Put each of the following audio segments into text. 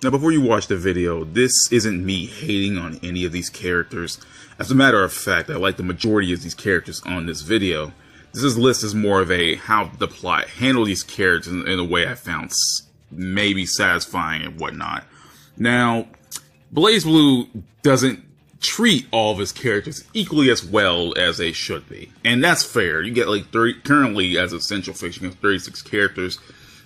Now, before you watch the video, this isn't me hating on any of these characters. As a matter of fact, I like the majority of these characters on this video. This list is more of a how the plot handle these characters in a way I found maybe satisfying and whatnot. Now, BlazBlue doesn't treat all of his characters equally as well as they should be. And that's fair. You get like 30, currently as Essential Fiction, you have 36 characters.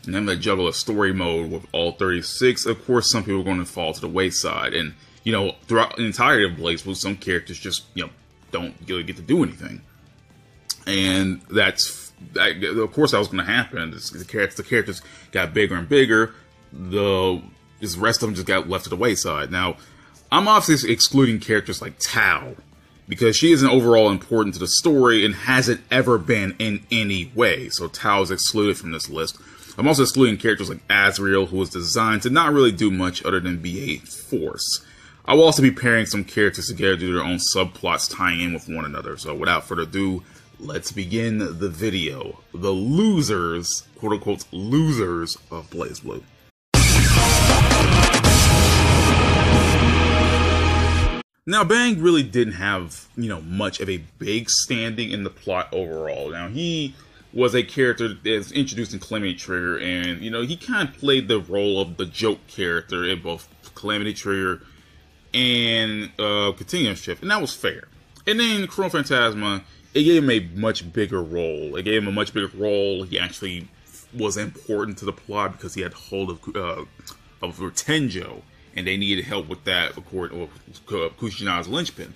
And then they juggle a story mode with all 36. Of course, some people are going to fall to the wayside. And, you know, throughout the entirety of BlazBlue, some characters just, you know, don't really get to do anything. And of course, that was going to happen. The characters got bigger and bigger. The rest of them just got left to the wayside. Now, I'm obviously excluding characters like Tao, because she isn't overall important to the story and hasn't ever been in any way. So Tao is excluded from this list. I'm also excluding characters like Azrael, who was designed to not really do much other than be a force. I will also be pairing some characters together due to their own subplots tying in with one another. So without further ado, let's begin the video. The losers, quote-unquote losers of BlazBlue. Now, Bang really didn't have, you know, much of a big standing in the plot overall. Now, he was a character that's introduced in Calamity Trigger, and, you know, he kind of played the role of the joke character in both Calamity Trigger and Continuum Shift, and that was fair. And then Chrono Phantasma, it gave him a much bigger role. It gave him a much bigger role. He actually was important to the plot because he had hold of Tenjo, and they needed help with that, according to Kushina's linchpin.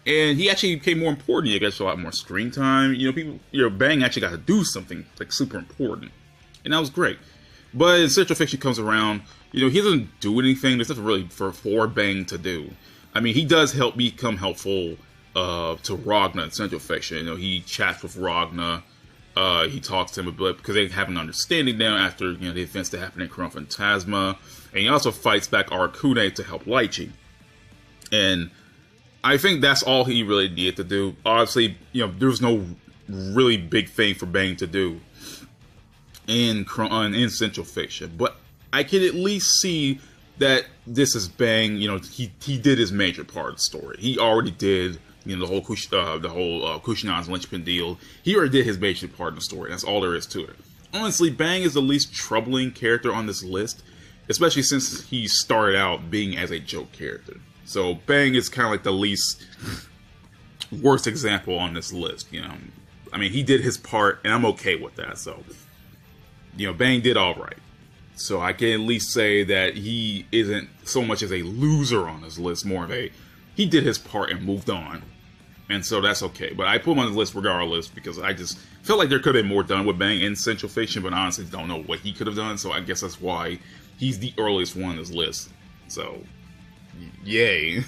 And he actually became more important. He got a lot more screen time. You know, Bang actually got to do something like super important, and that was great. But in Central Fiction comes around, you know, he doesn't do anything. There's nothing really for Bang to do. I mean, he does become helpful to Ragna in Central Fiction. You know, he chats with Ragna. He talks to him a bit because they have an understanding now after, you know, the events that happened in Chrono Phantasma. And he also fights back Arakune to help Lychee. And I think that's all he really needed to do. Obviously, you know, there was no really big thing for Bang to do in Central Fiction. But I can at least see that this is Bang. You know, he did his major part of the story. He already did, you know, the whole Kushina's linchpin deal. He already did his major part of the story. That's all there is to it. Honestly, Bang is the least troubling character on this list, especially since he started out being as a joke character. So Bang is kind of like the least worst example on this list, you know. I mean, he did his part, and I'm okay with that. So, you know, Bang did all right. So I can at least say that he isn't so much as a loser on this list, more of a, he did his part and moved on. And so that's okay. But I put him on the list regardless because I just felt like there could have been more done with Bang in Central Fiction, but honestly don't know what he could have done. So I guess that's why he's the earliest one on this list. So, yay.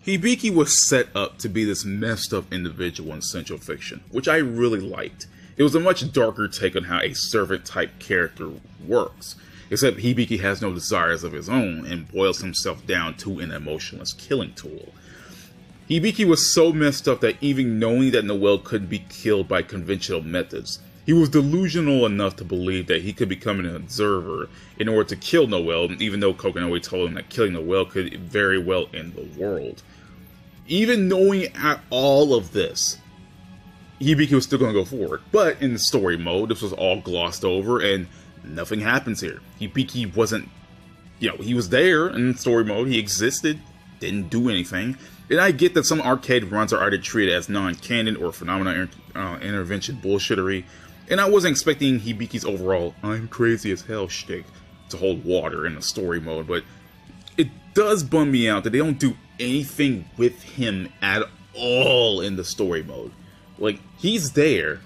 Hibiki was set up to be this messed up individual in Central Fiction, which I really liked. It was a much darker take on how a servant-type character works, except Hibiki has no desires of his own and boils himself down to an emotionless killing tool. Hibiki was so messed up that even knowing that Noelle couldn't be killed by conventional methods, he was delusional enough to believe that he could become an observer in order to kill Noelle, even though Kokonoe told him that killing Noelle could very well end the world. Even knowing all of this, Hibiki was still going to go forward. But in the story mode, this was all glossed over and nothing happens here. Hibiki wasn't, you know, he was there in story mode, he existed, didn't do anything. And I get that some arcade runs are either treated as non-canon or phenomena intervention bullshittery. And I wasn't expecting Hibiki's overall "I'm crazy as hell" shtick to hold water in the story mode, but it does bum me out that they don't do anything with him at all in the story mode. Like, he's there,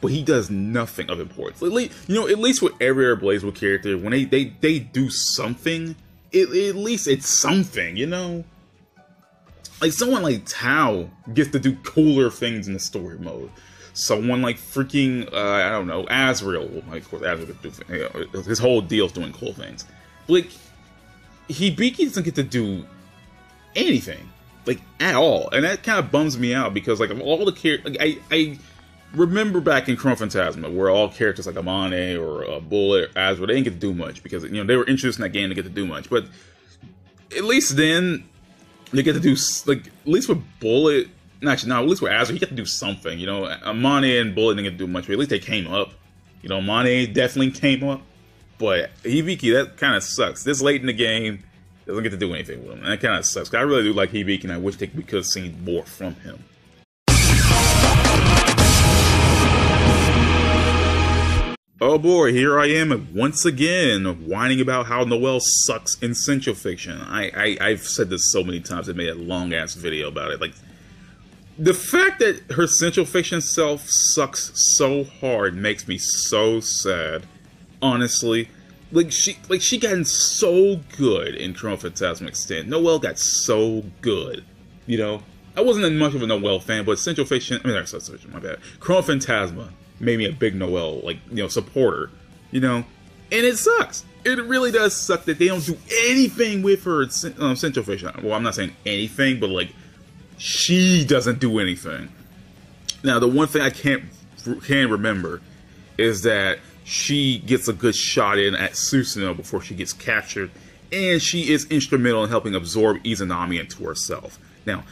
but he does nothing of importance. At least with every other BlazBlue character, when they do something, at least it's something, you know? Like, someone like Tao gets to do cooler things in the story mode. Someone like freaking, I don't know, Azrael. Like, of course, Azrael gets to do, you know, his whole deal's doing cool things. But, like, Hibiki doesn't get to do anything, like, at all. And that kind of bums me out because, like, of all the characters, like, remember back in Chrono Phantasma, where all characters like Amane or Bullet, Azra, they didn't get to do much because they were introduced in that game to get to do much. But at least then they get to do at least with Bullet. Actually, no, at least with Azra, he got to do something. Amane and Bullet didn't get to do much, but at least they came up. Amane definitely came up, but Hibiki, that kind of sucks. This late in the game, doesn't get to do anything with him, and that kind of sucks. I really do like Hibiki, and I wish we could have seen more from him. Oh boy, here I am once again whining about how Noelle sucks in Central Fiction. I've said this so many times. I made a long ass video about it. Like, the fact that her Central Fiction self sucks so hard makes me so sad. Honestly, she got so good in Chrono Phantasma Extend. Noelle got so good. I wasn't much of a Noelle fan, but Central Fiction. My bad. Chrono Phantasma made me a big Noelle, supporter, and it sucks. It really does suck that they don't do anything with her in Central Fiction. Well, I'm not saying anything, but, she doesn't do anything. Now, the one thing I can remember is that she gets a good shot in at Susanoo before she gets captured, and she is instrumental in helping absorb Izanami into herself. Now,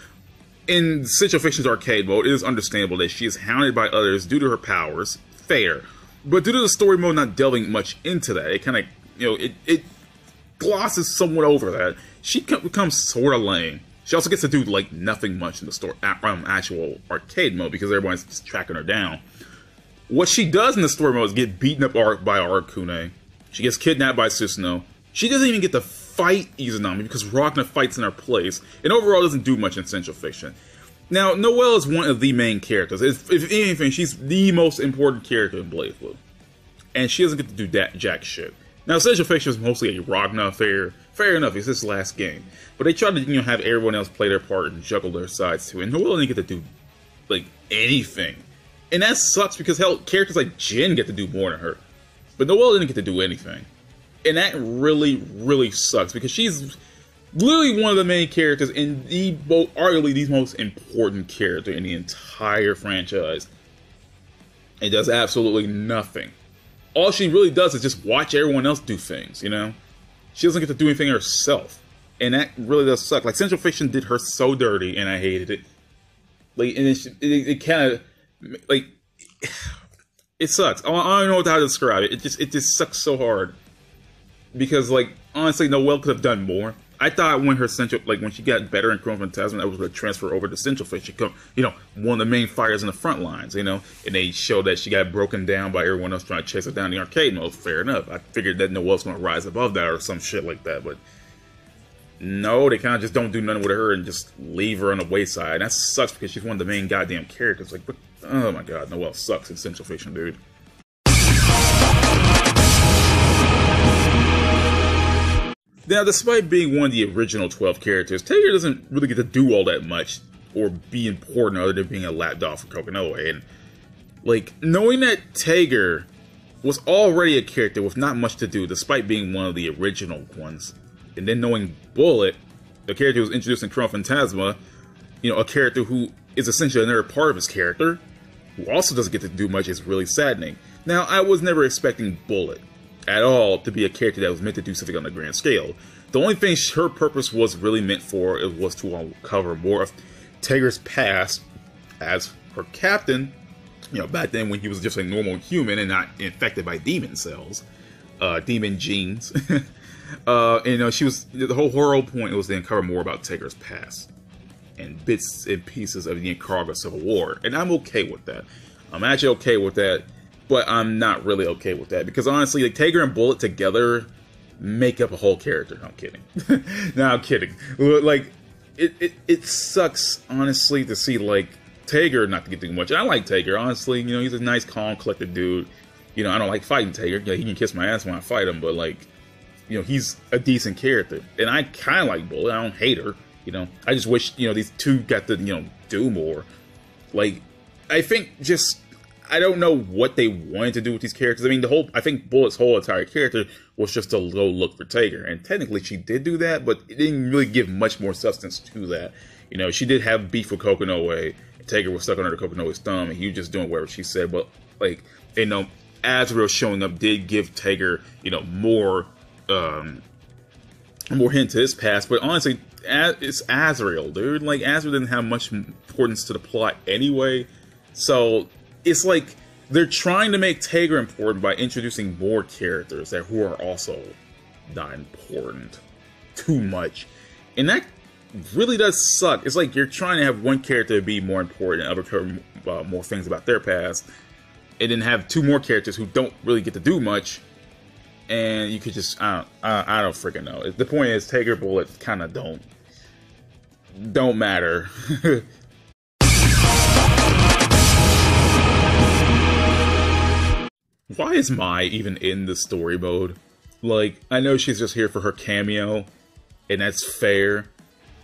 in Central Fiction's arcade mode, it is understandable that she is hounded by others due to her powers. Fair. But due to the story mode not delving much into that, it kind of, it glosses somewhat over that. She becomes sort of lame. She also gets to do, nothing much in the story, actual arcade mode, because everyone's just tracking her down. What she does in the story mode is get beaten up by Arakune. She gets kidnapped by Susanoo. She doesn't even get to fight Izanami because Ragna fights in her place, and overall doesn't do much in Central Fiction. Now, Noelle is one of the main characters. If anything, she's the most important character in BlazBlue. And she doesn't get to do jack shit. Now, Central Fiction is mostly a Ragna affair. Fair enough, it's his last game. But they tried to, have everyone else play their part and juggle their sides too. And Noelle didn't get to do, anything. And that sucks because, hell, characters like Jin get to do more than her. But Noelle didn't get to do anything. And that really, really sucks because she's literally one of the main characters and arguably the most important character in the entire franchise. And does absolutely nothing. All she really does is just watch everyone else do things, She doesn't get to do anything herself. And that really does suck. Central Fiction did her so dirty and I hated it. And it kind of, it sucks. I don't know how to describe it. It just sucks so hard. Because, honestly, Noelle could have done more. I thought when her when she got better in Chrono Phantasma, that was going to transfer over to Central Fiction. One of the main fighters in the front lines, and they showed that she got broken down by everyone else trying to chase her down in the arcade mode. Fair enough. I figured that Noelle's going to rise above that or some shit like that, but no, they kind of just don't do nothing with her and just leave her on the wayside. And that sucks because she's one of the main goddamn characters. Oh my god, Noelle sucks in Central Fiction, dude. Now, despite being one of the original 12 characters, Trigger doesn't really get to do all that much or be important other than being a lapdog for Kokonoe. And, knowing that Trigger was already a character with not much to do, despite being one of the original ones, and then knowing Bullet, the character who was introduced in Chrono Phantasma, a character who is essentially another part of his character, who also doesn't get to do much, is really saddening. Now, I was never expecting Bullet at all to be a character that was meant to do something on the grand scale. The only thing her purpose was really meant for was to uncover more of Trigger's past as her captain, back then when he was just a normal human and not infected by demon cells, demon genes. She was, the whole point was to uncover more about Trigger's past and bits and pieces of the Nicaragua Civil War, and I'm okay with that. I'm actually okay with that. But I'm not really okay with that because honestly, Trigger and Bullet together make up a whole character. No, I'm kidding. No, I'm kidding. It sucks honestly to see Trigger not to get too much. And I like Trigger honestly. He's a nice, calm, collected dude. I don't like fighting Trigger. He can kiss my ass when I fight him, but he's a decent character. And I kind of like Bullet. I don't hate her. I just wish these two got to do more. I think just. I don't know what they wanted to do with these characters. I mean, I think Bullet's whole entire character was just to go look for Trigger. And technically she did do that, but it didn't really give much more substance to that. She did have beef with Kokonoe, Tiger was stuck under the Kokonoe's thumb, and he was just doing whatever she said. But like, you know, Azrael showing up did give Tiger, you know, more hint to his past. But honestly, it's Azrael, dude. Like, Azrael didn't have much importance to the plot anyway. So it's like they're trying to make Tiger important by introducing more characters who are also not important too much, and that really does suck. It's like you're trying to have one character be more important and other more things about their past, and then have two more characters who don't really get to do much, and you could just I don't freaking know. The point is, Tiger bullets kind of don't matter. Why is Mai even in the story mode? Like, I know she's just here for her cameo, and that's fair,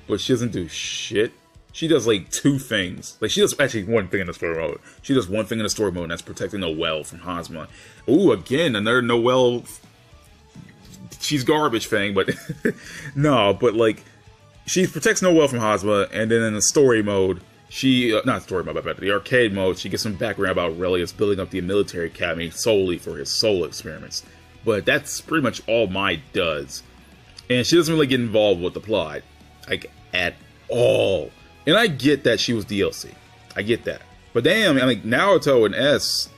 but she doesn't do shit. She does like two things. Like, she does actually one thing in the story mode. She does one thing in the story mode, and that's protecting Noelle from Hazma. Ooh, again, another Noelle, she's garbage thing, but no, but like, she protects Noelle from Hazma, and then in the story mode, not story mode, but the arcade mode, she gets some background about Aurelius building up the military academy solely for his solo experiments. But that's pretty much all Mai does. And she doesn't really get involved with the plot, like, at all. And I get that she was DLC. I get that. But damn, I mean, Naruto and S,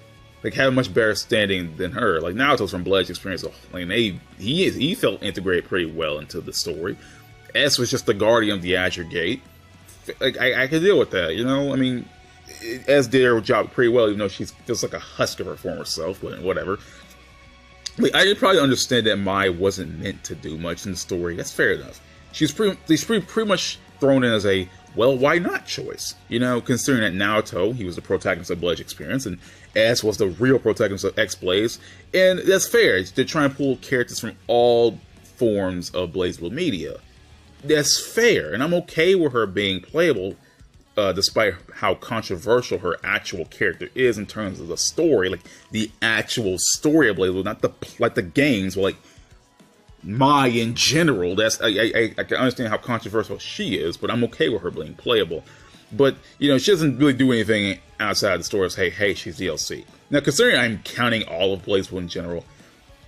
like, have a much better standing than her. Like, Naruto's from Blood's experience, like, he felt integrated pretty well into the story. S was just the guardian of the Azure Gate. Like, I can deal with that, you know? I mean, S did her job pretty well, even though she's just like a husk of her former self, but whatever. Like, I could probably understand that Mai wasn't meant to do much in the story. That's fair enough. She's pretty much thrown in as a, well, why not choice? You know, considering that Naruto, he was the protagonist of Blood's experience, and S was the real protagonist of X-Blaze. And that's fair. They're trying to pull characters from all forms of BlazBlue media. That's fair, and I'm okay with her being playable, despite how controversial her actual character is in terms of the story, like the actual story of BlazBlue, not the games, but like Mai in general. That's I can understand how controversial she is, but I'm okay with her being playable. But you know, she doesn't really do anything outside the story. As hey, she's DLC. Now, considering I'm counting all of BlazBlue in general,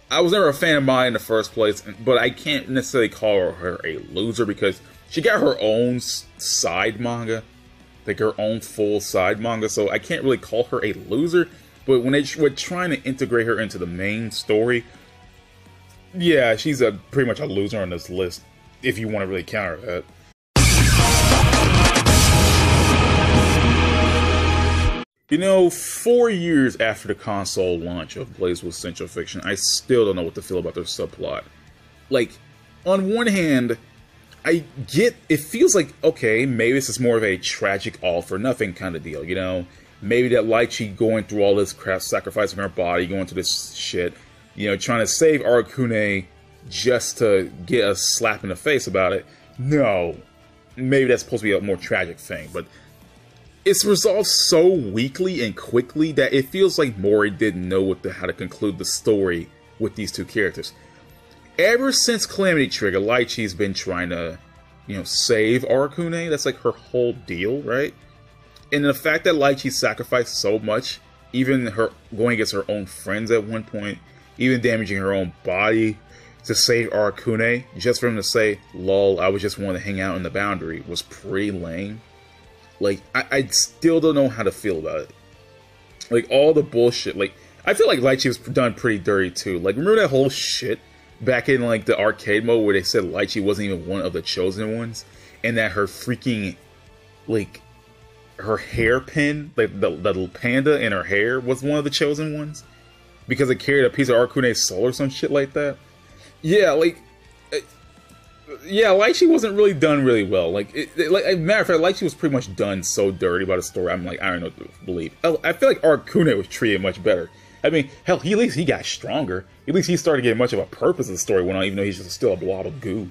I was never a fan of Mai in the first place, but I can't necessarily call her a loser because she got her own side manga, like her own full side manga, so I can't really call her a loser. But when they were trying to integrate her into the main story, yeah, she's pretty much a loser on this list, if you want to really counter that. You know, 4 years after the console launch of BlazBlue Central Fiction, I still don't know what to feel about their subplot. Like, on one hand, I get, it feels like, okay, maybe this is more of a tragic all-for-nothing kind of deal, you know? Maybe that Lychee going through all this crap, sacrificing her body, going through this shit, you know, trying to save Arakune just to get a slap in the face about it. No. Maybe that's supposed to be a more tragic thing, but it's resolved so weakly and quickly that it feels like Mori didn't know how to conclude the story with these two characters. Ever since Calamity Trigger, Lychee's been trying to, you know, save Arakune. That's like her whole deal, right? And the fact that Lychee sacrificed so much, even her going against her own friends at one point, even damaging her own body to save Arakune, just for him to say, lol, I was just wanting to hang out in the boundary, was pretty lame. Like, I still don't know how to feel about it. Like, all the bullshit. Like, I feel like Lychee was done pretty dirty, too. Like, remember that whole shit back in, like, the arcade mode where they said Lychee wasn't even one of the chosen ones? And that her freaking, like, her hairpin, like, the little panda in her hair was one of the chosen ones? Because it carried a piece of Arakune's soul or some shit like that? Yeah, like, yeah, Lychee wasn't really done really well. Like, like, as a matter of fact, Lychee was pretty much done so dirty about the story. I'm like, I don't know what to believe. I feel like Arakune was treated much better. I mean, hell, at least he got stronger. At least he started getting much of a purpose as the story went on, even though he's just still a blob of goo.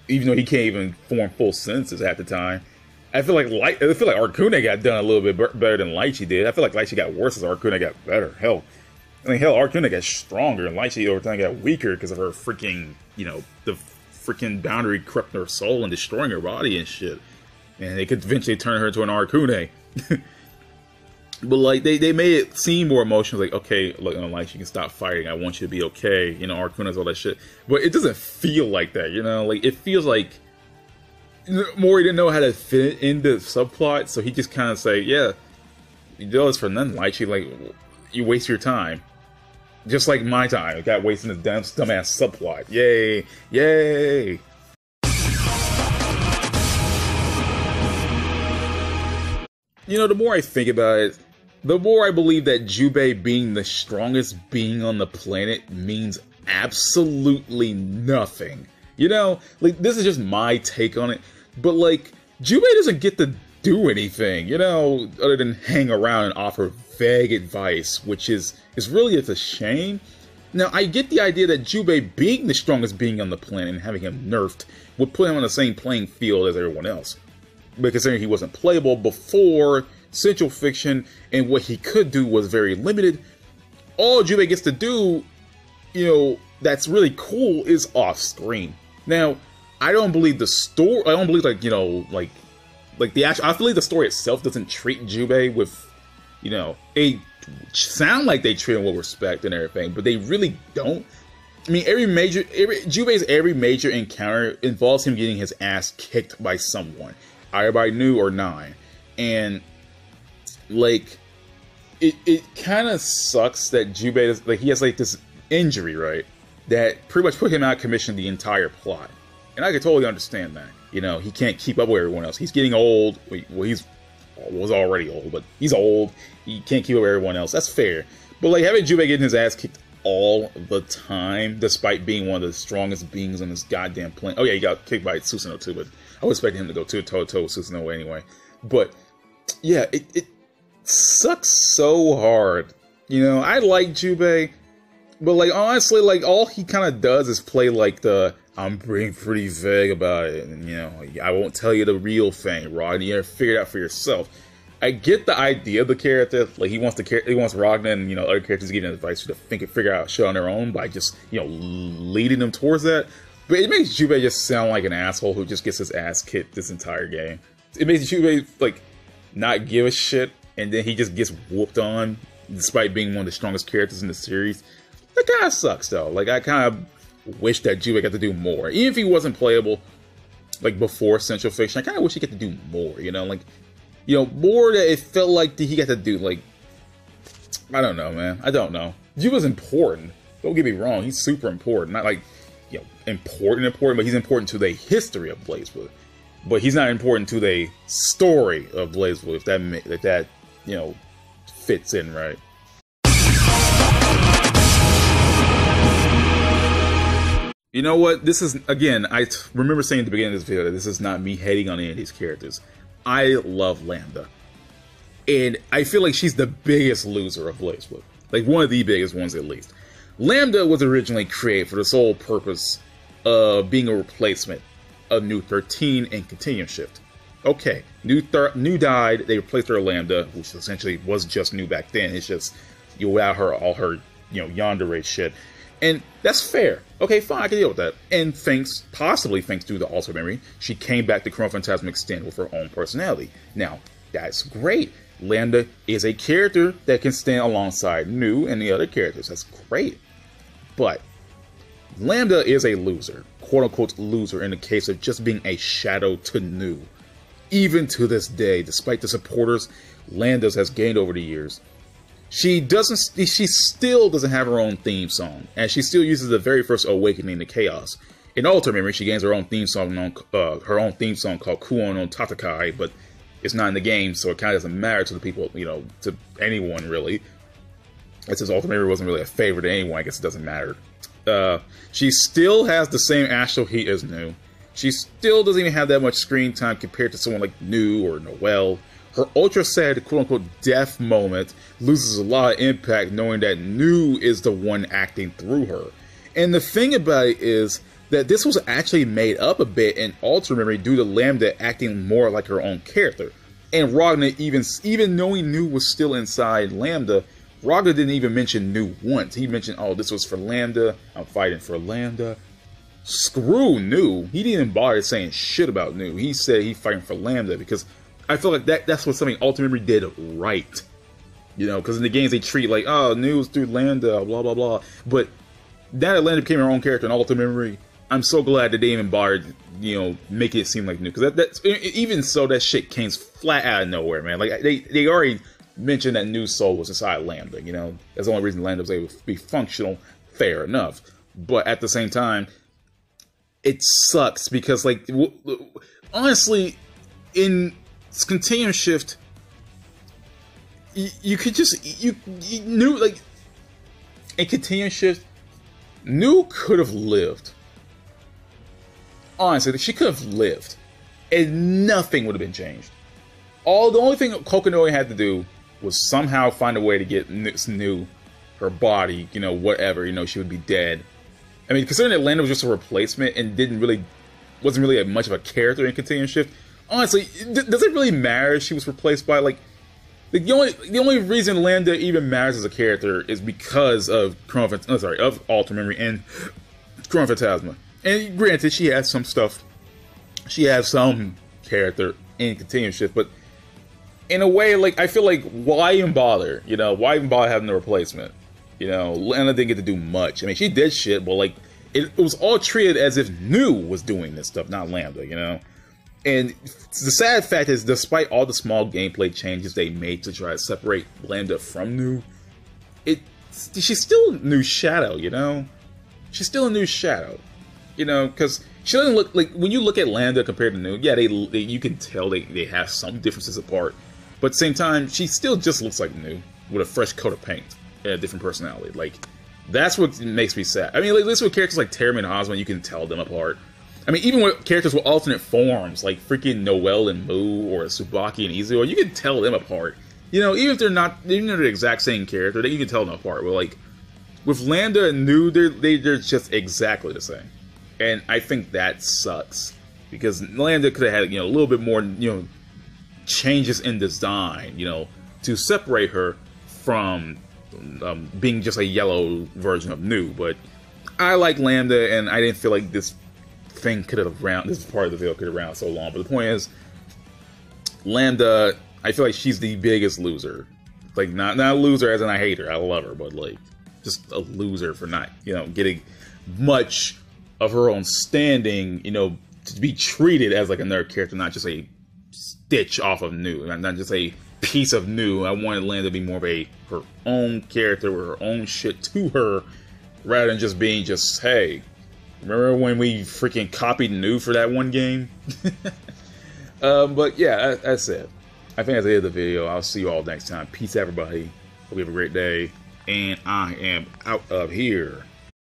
Even though he can't even form full sentences at the time. I feel like Arakune got done a little bit better than Lychee did. I feel like Lychee got worse as Arakune got better. Hell, Arakune got stronger, and Lychee over time got weaker because of her freaking, you know, the freaking boundary corrupting her soul and destroying her body and shit. And they could eventually turn her into an Arakune. But like they made it seem more emotional, like, okay, look, like, you can stop fighting. I want you to be okay. You know, Arcuna's all that shit. But it doesn't feel like that. You know, like it feels like Mori didn't know how to fit it in the subplot, so he just kind of say, yeah, you do this for nothing, Lychee. Like, you waste your time. Just like my time. I got wasting this dumbass subplot. Yay. Yay. You know, the more I think about it, the more I believe that Jubei being the strongest being on the planet means absolutely nothing. You know, like, this is just my take on it, but like, Jubei doesn't get to do anything, you know, other than hang around and offer vague advice, which is really just a shame. Now, I get the idea that Jubei being the strongest being on the planet and having him nerfed would put him on the same playing field as everyone else. But considering he wasn't playable before Central Fiction and what he could do was very limited, all Jubei gets to do, you know, that's really cool is off screen. Now, I don't believe the story, I don't believe, like, you know, like the actual, I believe the story itself doesn't treat Jubei with, you know, sound like they treat him with respect and everything, but they really don't. I mean, Jubei's every major encounter involves him getting his ass kicked by someone, either by New or Nine. And like, it kind of sucks that Jubei is, like, he has like this injury, right, that pretty much put him out of commission the entire plot. And I can totally understand that. You know, he can't keep up with everyone else. He's getting old. Well, was already old, but he's old. He can't keep up with everyone else. That's fair. But like, having Jubei getting his ass kicked all the time, despite being one of the strongest beings on this goddamn planet. Oh yeah, he got kicked by Susanoo too, but I was expecting him to go toe-to-toe with Susanoo anyway. But yeah, it sucks so hard. You know, I like Jubei, but like, honestly, like, all he kind of does is play like the, I'm being pretty vague about it, and, you know, I won't tell you the real thing, Rod. You gotta figure it out for yourself. I get the idea of the character, like, he wants Ragna and, you know, other characters giving advice to figure out shit on their own by just, you know, leading them towards that. But it makes Jubei just sound like an asshole who just gets his ass kicked this entire game. It makes Jubei, like, not give a shit, and then he just gets whooped on, despite being one of the strongest characters in the series. That kind of sucks, though. Like, I kind of wish that Jubei got to do more. Even if he wasn't playable, like, before Central Fiction, I kind of wish he got to do more, you know? Like, you know, more that it felt like he got to do, like, I don't know, man. I don't know. Jubei's important. Don't get me wrong. He's super important. Not, like, you know, important, but he's important to the history of BlazBlue. But he's not important to the story of BlazBlue, if that, you know, fits in right. You know what? This is, again, I remember saying at the beginning of this video that this is not me hating on any of these characters. I love Lambda. And I feel like she's the biggest loser of BlazBlue. Like, one of the biggest ones, at least. Lambda was originally created for the sole purpose of being a replacement of New 13 and Continuum Shift. Okay, New died, they replaced her with Lambda, which essentially was just New back then. It's just, you without her, all her, you know, yandere shit. And that's fair. Okay, fine, I can deal with that. And possibly thanks to the Alter Memory, she came back to Chrono Phantasm Extend with her own personality. Now, that's great. Lambda is a character that can stand alongside New and the other characters. That's great. But Lambda is a loser, quote-unquote loser, in the case of just being a shadow to New. Even to this day, despite the supporters Lambda has gained over the years, she still doesn't have her own theme song, and she still uses the very first Awakening to Chaos. In Alter Memory, she gains her own theme song called Kuon no Tatakai, but it's not in the game, so it kind of doesn't matter to the people, you know, to anyone really. Since Alter Memory wasn't really a favorite to anyone, I guess it doesn't matter. She still has the same astral heat as New. She still doesn't even have that much screen time compared to someone like New or Noelle. Her ultra sad, quote-unquote, death moment loses a lot of impact knowing that New is the one acting through her. And the thing about it is that this was actually made up a bit in Alter Memory due to Lambda acting more like her own character. And Ragna, even knowing New was still inside Lambda, Ragna didn't even mention New once. He mentioned, oh, this was for Lambda, I'm fighting for Lambda. Screw New. He didn't even bother saying shit about New. He said he's fighting for Lambda because I feel like that's what something Ultimate Memory did right. You know, because in the games they treat like, oh, news through Lambda, blah blah blah. But now that Lambda became her own character in Ultimate Memory, I'm so glad that they even bothered, you know, making it seem like new. Because that's even so, that shit came flat out of nowhere, man. Like they already mentioned that New Soul was inside Lambda. You know, that's the only reason Lambda was able to be functional. Fair enough, but at the same time, it sucks because, like, honestly, in Continuum Shift, you could just you knew, like, in Continuum Shift, New could have lived. Honestly, she could have lived, and nothing would have been changed. The only thing Kokonoi had to do was somehow find a way to get New her body, you know, whatever, you know, she would be dead. I mean, considering that Lambda was just a replacement and wasn't really much of a character in Continuum Shift, honestly, does it really matter if she was replaced by, like, the only reason Lambda even matters as a character is because of of Ultimate Memory and Chrono Phantasma. And granted, she has some stuff, she has some character in Continuum Shift, but in a way, like, I feel like, why even bother? You know, why even bother having the replacement? You know, Lambda didn't get to do much. I mean, she did shit, but, like, it was all treated as if New was doing this stuff, not Lambda, you know? And the sad fact is, despite all the small gameplay changes they made to try to separate Lambda from New, she's still New Shadow, you know? She's still a New Shadow, you know? Because she doesn't look, like, when you look at Lambda compared to New, yeah, you can tell they have some differences apart. But at the same time, she still just looks like New, with a fresh coat of paint and a different personality. Like, that's what makes me sad. I mean, like, at least with characters like Terumi and Ozma, you can tell them apart. I mean, even with characters with alternate forms, like freaking Noelle and Mu, or Tsubaki and Izuo, you can tell them apart. You know, even if they're the exact same character, you can tell them apart. But, like, with Lambda and New, they're just exactly the same. And I think that sucks. Because Lambda could have had, you know, a little bit more, you know, changes in design, you know, to separate her from being just a yellow version of New. But I like Lambda, and I didn't feel like this thing could have this part of the video could have ran so long. But the point is, Lambda, I feel like she's the biggest loser. Like, not a loser as in I hate her, I love her, but, like, just a loser for not, you know, getting much of her own standing, you know, to be treated as like another character, not just a stitch off of New, not just a piece of New. I wanted Lambda to be more of her own character with her own shit to her, rather than just being hey, remember when we freaking copied New for that one game? But yeah, that's it. I think that's the end of the video. I'll see you all next time. Peace, everybody. Hope you have a great day. And I am out of here.